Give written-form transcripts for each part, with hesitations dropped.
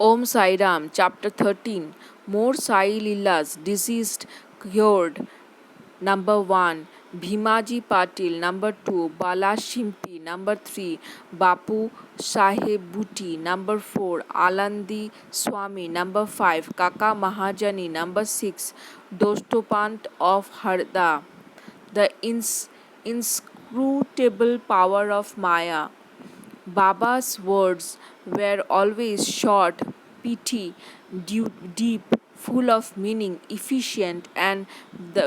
Om Sai Ram, Chapter 13. More Sai Leelas, Deceased Cured. Number 1. Bhimaji Patil. Number 2. Bala Shimpi. Number 3. Bapu Saheb Bhuti. Number 4. Alandi Swami. Number 5. Kaka Mahajani. Number 6. Dostopant of Harda. The inscrutable power of Maya. Baba's words were always short, pithy, deep, full of meaning, efficient, and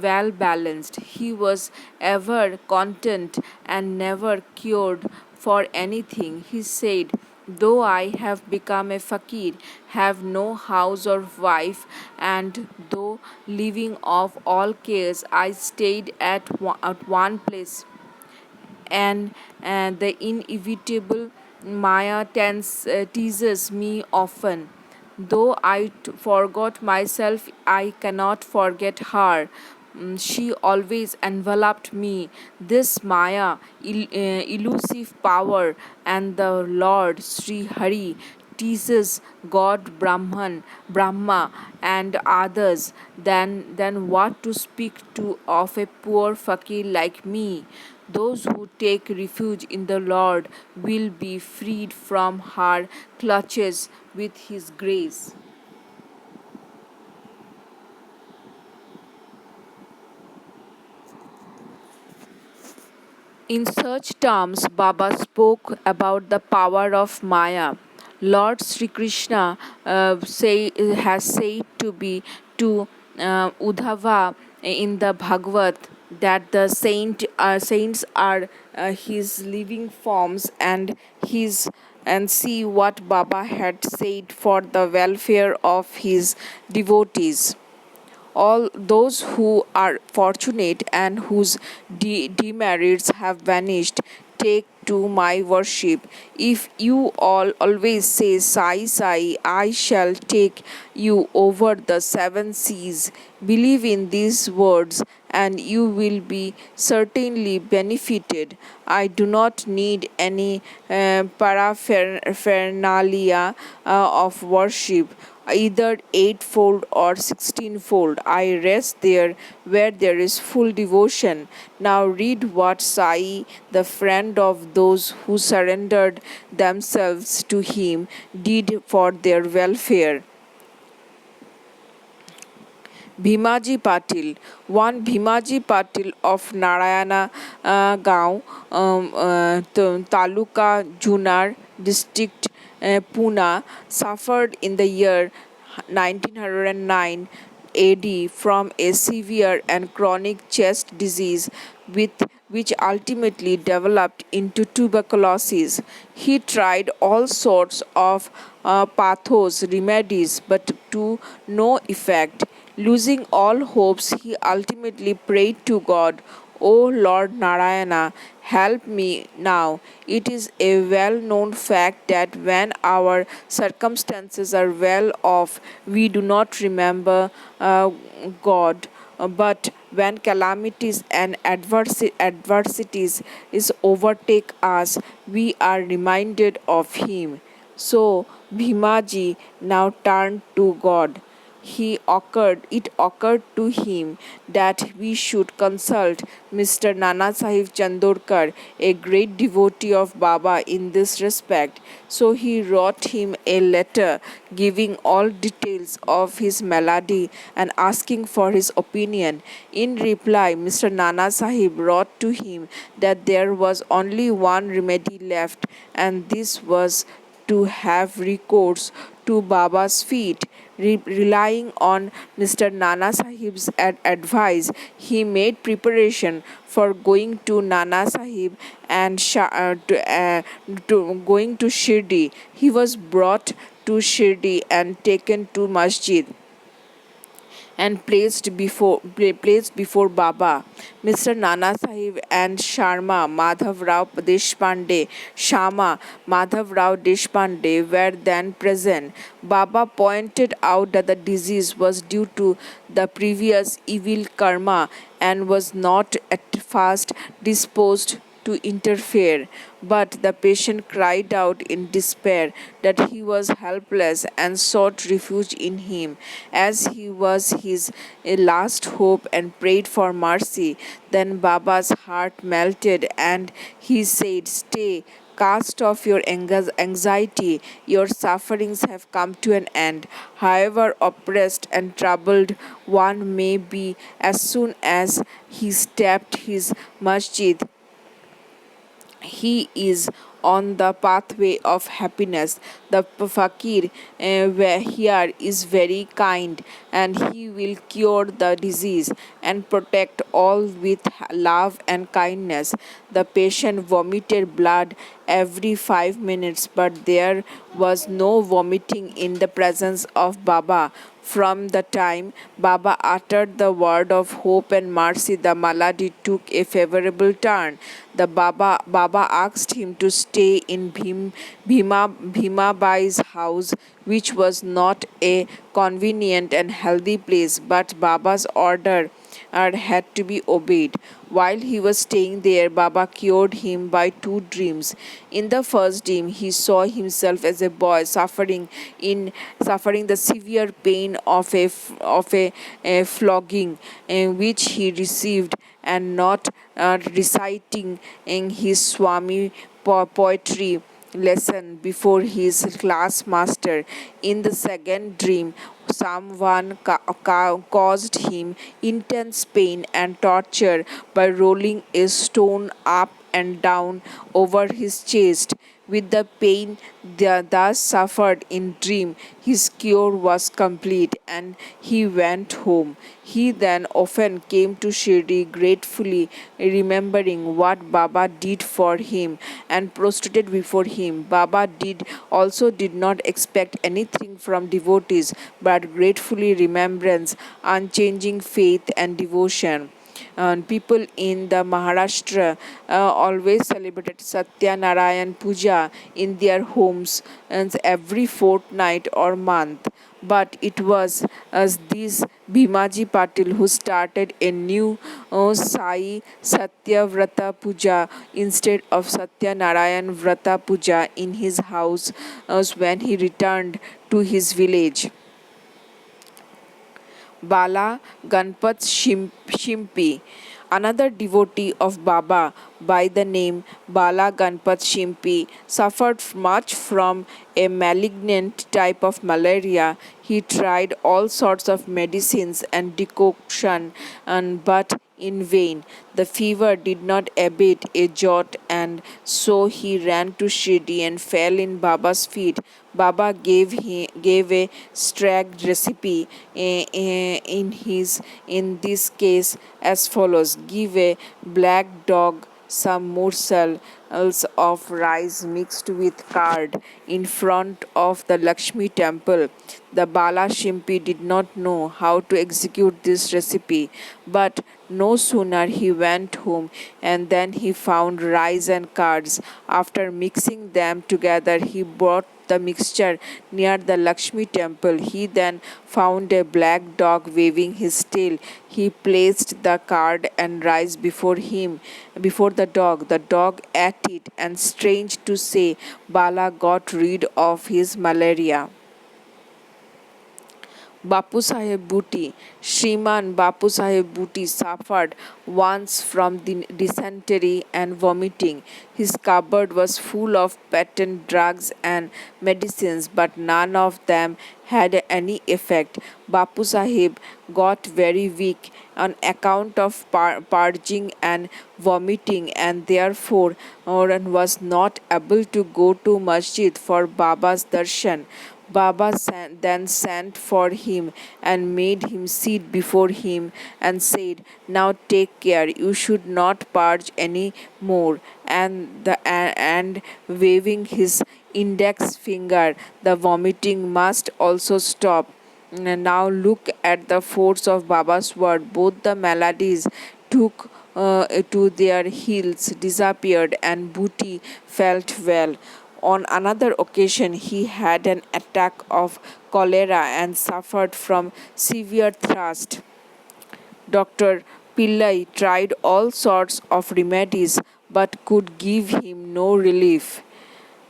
well balanced. He was ever content and never cured for anything. He said, "Though I have become a fakir, have no house or wife, and though living of all cares, I stayed at one place, and the inevitable Maya teases me often. Though I forgot myself, I cannot forget her. She always enveloped me. This Maya, elusive power, and the Lord Sri Hari teases God Brahma and others, then what to speak to of a poor fakir like me? Those who take refuge in the Lord will be freed from her clutches with His grace. In such terms, Baba spoke about the power of Maya. Lord Sri Krishna has said to Uddhava in the Bhagavad that the saints are his living forms, and see what Baba had said for the welfare of his devotees. All those who are fortunate and whose demerits have vanished, take to my worship. If you all always say Sai Sai, I shall take you over the seven seas. Believe in these words and you will be certainly benefited. I do not need any paraphernalia of worship, either eightfold or 16-fold. I rest there where there is full devotion. Now read what Sai, the friend of those who surrendered themselves to him, did for their welfare. Bhimaji Patil. One Bhimaji Patil of Narayana Gaon, Taluka, Junar, district Pune, suffered in the year 1909 AD from a severe and chronic chest disease with which ultimately developed into tuberculosis. He tried all sorts of pathos remedies but to no effect. Losing all hopes, he ultimately prayed to God, O Lord Narayana, help me now. It is a well known fact that when our circumstances are well off, we do not remember God. But when calamities and adversities is overtake us, we are reminded of Him. So Bhimaji now turned to God. It occurred to him that we should consult Mr. Nana Sahib Chandorkar, a great devotee of Baba in this respect. So he wrote him a letter giving all details of his malady and asking for his opinion. In reply, Mr. Nana Sahib wrote to him that there was only one remedy left, and this was to have recourse to Baba's feet. Relying on Mr. Nana Sahib's advice, he made preparation for going to Nana Sahib and going to Shirdi. He was brought to Shirdi and taken to Masjid and placed before Baba. Mr. Nana Sahib and Shama Madhav Rao Deshpande were then present. Baba pointed out that the disease was due to the previous evil karma and was not at first disposed to interfere, but the patient cried out in despair that he was helpless and sought refuge in him, as he was his last hope, and prayed for mercy. Then Baba's heart melted and he said, "Stay, cast off your anxiety. Your sufferings have come to an end. However oppressed and troubled one may be, as soon as he stepped his masjid, he is on the pathway of happiness. The fakir here is very kind, and he will cure the disease and protect all with love and kindness." The patient vomited blood every 5 minutes, but there was no vomiting in the presence of Baba. From the time Baba uttered the word of hope and mercy, the malady took a favorable turn. The Baba asked him to stay in Bhima Bai's house, which was not a convenient and healthy place, but Baba's order had to be obeyed. While he was staying there, Baba cured him by two dreams. In the first dream, he saw himself as a boy suffering the severe pain of a flogging, which he received, and not reciting in his Swami poetry lesson before his class master. In the second dream, someone caused him intense pain and torture by rolling a stone up and down over his chest. With the pain thus suffered in dream, his cure was complete and he went home. He then often came to Shirdi, gratefully remembering what Baba did for him, and prostrated before him. Baba did not expect anything from devotees, but gratefully remembrance, unchanging faith and devotion. And people in the Maharashtra always celebrated Satya Narayan Puja in their homes and every fortnight or month. But it was as this Bhimaji Patil who started a new Sai Satya Vrata Puja instead of Satya Narayan Vrata Puja in his house when he returned to his village. Bala Ganpat Shimpi, another devotee of Baba by the name Bala Ganpat Shimpi, suffered much from a malignant type of malaria. He tried all sorts of medicines and decoction, but in vain. The fever did not abate a jot, and so he ran to Shirdi and fell in Baba's feet. Baba gave a strict recipe in this case as follows: give a black dog some morsels of rice mixed with curd in front of the Lakshmi temple. The Bala Shimpi did not know how to execute this recipe, but no sooner he went home and then he found rice and curds. After mixing them together, he brought the mixture near the Lakshmi temple. He then found a black dog waving his tail. He placed the curd and rice before the dog. The dog ate it, and strange to say, Bala got rid of his malaria. Bapu Saheb Booty. Shriman Bapu Saheb Booty suffered once from dysentery and vomiting. His cupboard was full of patent drugs and medicines, but none of them had any effect. Bapu Sahib got very weak on account of purging and vomiting, and therefore was not able to go to masjid for Baba's darshan. Baba then sent for him and made him sit before him and said, "Now take care, you should not purge any more." And waving his index finger, the vomiting must also stop. Now look at the force of Baba's word. Both the maladies took to their heels, disappeared, and Booty felt well. On another occasion, he had an attack of cholera and suffered from severe thirst. Dr. Pillai tried all sorts of remedies, but could give him no relief.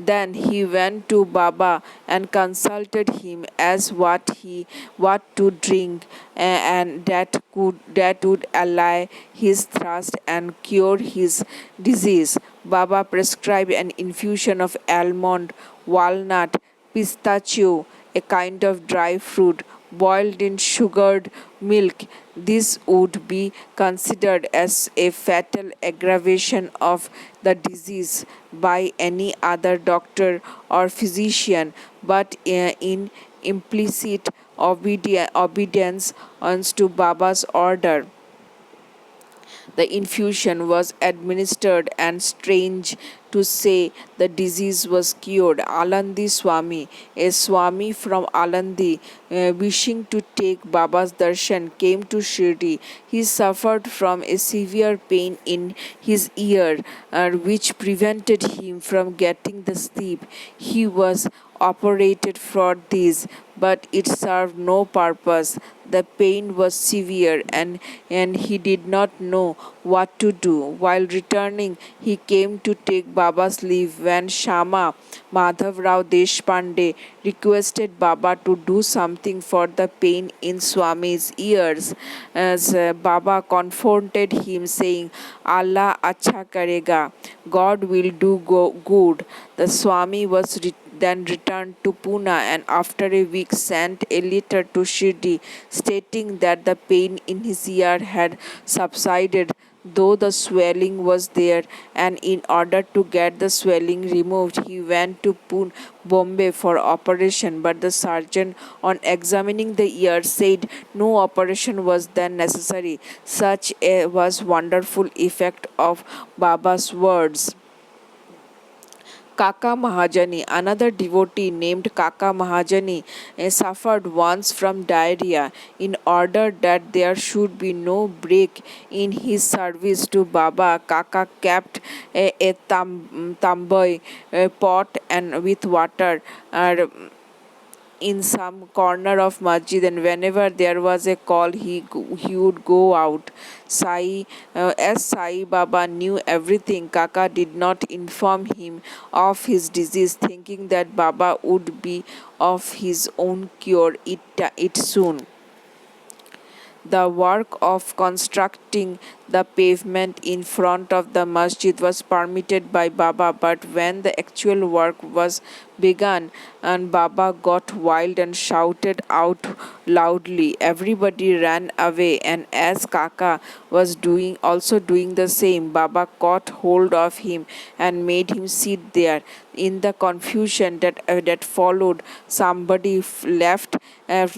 Then he went to Baba and consulted him as what to drink, and that would allay his thirst and cure his disease. Baba prescribed an infusion of almond, walnut, pistachio, a kind of dry fruit, boiled in sugared milk. This would be considered as a fatal aggravation of the disease by any other doctor or physician, but in implicit obedience to Baba's order, the infusion was administered, and strange to say, the disease was cured. Alandi Swami, a Swami from Alandi, wishing to take Baba's darshan, came to Shirdi. He suffered from a severe pain in his ear, which prevented him from getting the sleep. He was operated for this, but it served no purpose. The pain was severe, and he did not know what to do. While returning, he came to take Baba's leave when Shama Madhav Rao Deshpande requested Baba to do something for the pain in Swami's ears. As Baba confronted him, saying, Allah acha karega, God will do good. The Swami was then returned to Pune, and after a week sent a letter to Shirdi stating that the pain in his ear had subsided, though the swelling was there, and in order to get the swelling removed he went to Bombay for operation, but the surgeon, on examining the ear, said no operation was then necessary. Such a was wonderful effect of Baba's words. Kaka Mahajani, another devotee named Kaka Mahajani, suffered once from diarrhea. In order that there should be no break in his service to Baba, Kaka kept a tamboy pot and with water in some corner of masjid, and whenever there was a call he would go out. As Sai Baba knew everything, Kaka did not inform him of his disease, thinking that Baba would be of his own cure it soon. The work of constructing the pavement in front of the masjid was permitted by Baba, but when the actual work was begun and Baba got wild and shouted out loudly, everybody ran away, and as Kaka was doing the same, Baba caught hold of him and made him sit there. In the confusion that followed, somebody left a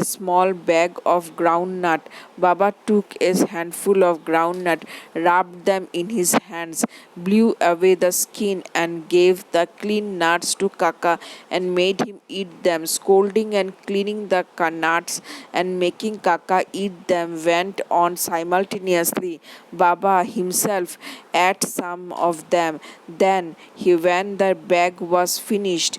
small bag of groundnut. Baba took a handful of groundnut, rubbed them in his hands, blew away the skin, and gave the clean nuts to Kaka and made him eat them. Scolding and cleaning the nuts and making Kaka eat them went on simultaneously. Baba himself ate some of them. Then, when the bag was finished,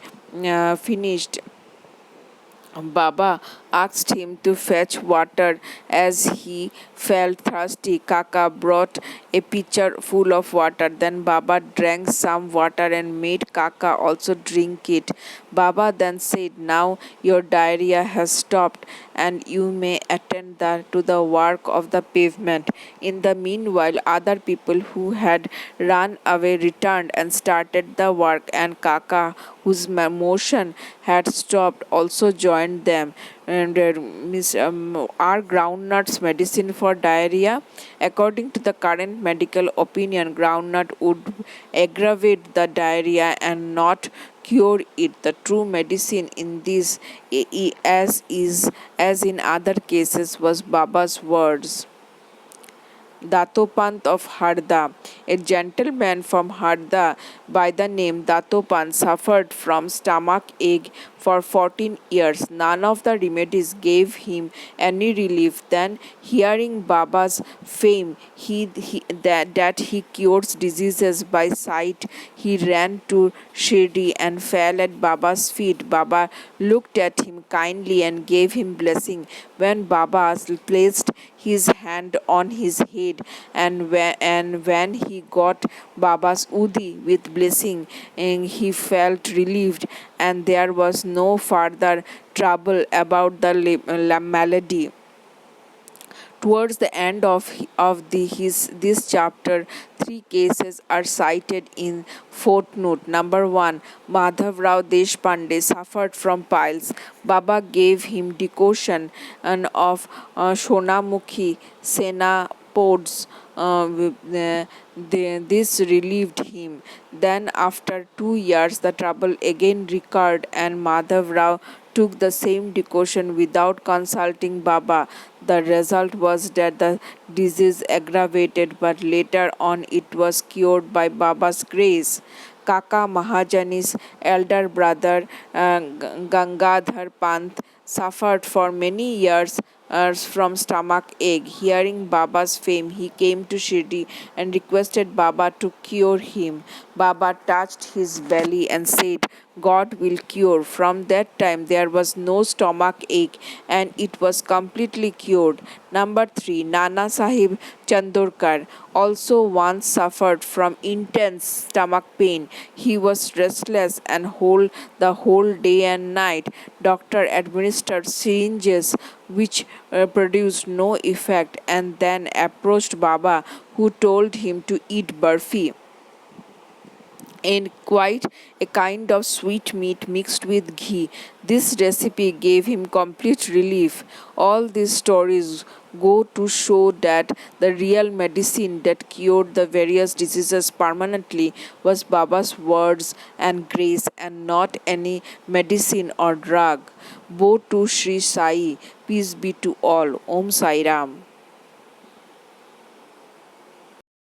Baba asked him to fetch water as he felt thirsty. Kaka brought a pitcher full of water. Then Baba drank some water and made Kaka also drink it. Baba then said, "Now your diarrhea has stopped and you may attend to the work of the pavement." In the meanwhile, other people who had run away returned and started the work, and Kaka, whose motion had stopped, also joined them. And are groundnuts medicine for diarrhea? According to the current medical opinion, groundnut would aggravate the diarrhea and not cure it. The true medicine in this, as in other cases, was Baba's words. Datopant of Harda. A gentleman from Harda by the name Datopant suffered from stomach ache for 14 years. None of the remedies gave him any relief. Then, hearing Baba's fame, that he cures diseases by sight, he ran to Shirdi and fell at Baba's feet. Baba looked at him kindly and gave him blessing. When Baba placed his hand on his head, and when he got Baba's udi with blessing, he felt relieved, and there was no further trouble about the malady. Towards the end of this chapter, three cases are cited in footnote. Number one, Madhav Rao Deshpande suffered from piles. Baba gave him decoction of Shonamukhi Sena pods. This relieved him. Then, after 2 years, the trouble again recurred, and Madhav Rao took the same decoction without consulting Baba. The result was that the disease aggravated, but later on it was cured by Baba's grace. Kaka Mahajani's elder brother Gangadhar Pant suffered for many years from stomach ache. Hearing Baba's fame, he came to Shirdi and requested Baba to cure him. Baba touched his belly and said, God will cure. From that time, there was no stomach ache and it was completely cured. Number 3, Nana Sahib Chandorkar also once suffered from intense stomach pain. He was restless and whole the whole day and night. Doctor administered syringes which produced no effect, and then approached Baba, who told him to eat burfi and quite a kind of sweet meat mixed with ghee. This recipe gave him complete relief. All these stories go to show that the real medicine that cured the various diseases permanently was Baba's words and grace, and not any medicine or drug. Bo to Sri Sai, peace be to all. Om Sai Ram.